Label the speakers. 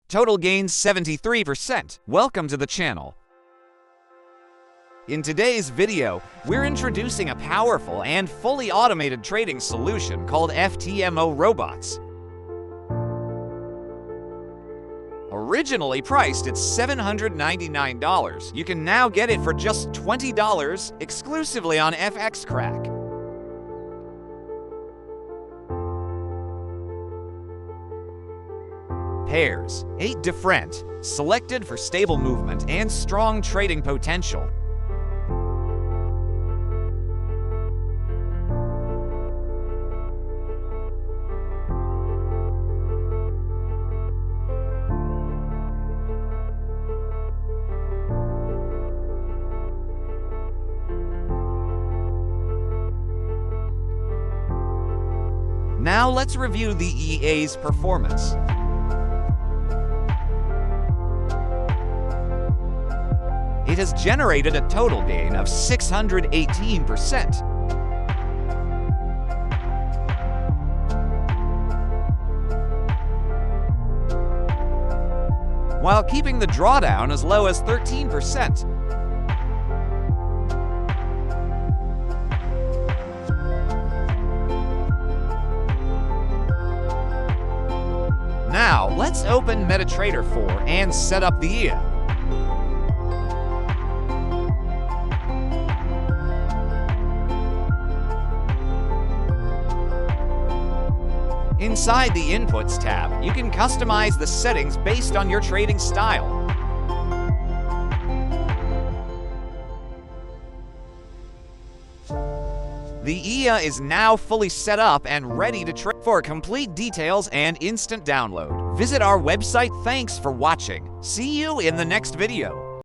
Speaker 1: Total gains 73%. Welcome to the channel. In today's video, we're introducing a powerful and fully automated trading solution called FTMO Robots. Originally priced at $799, you can now get it for just $20 exclusively on FX Crack. Pairs, 8 different, selected for stable movement and strong trading potential. Now let's review the EA's performance. It has generated a total gain of 618%. While keeping the drawdown as low as 13%. Now, let's open MetaTrader 4 and set up the EA. Inside the Inputs tab, you can customize the settings based on your trading style. The EA is now fully set up and ready to trade. For complete details and instant download, visit our website. Thanks for watching. See you in the next video.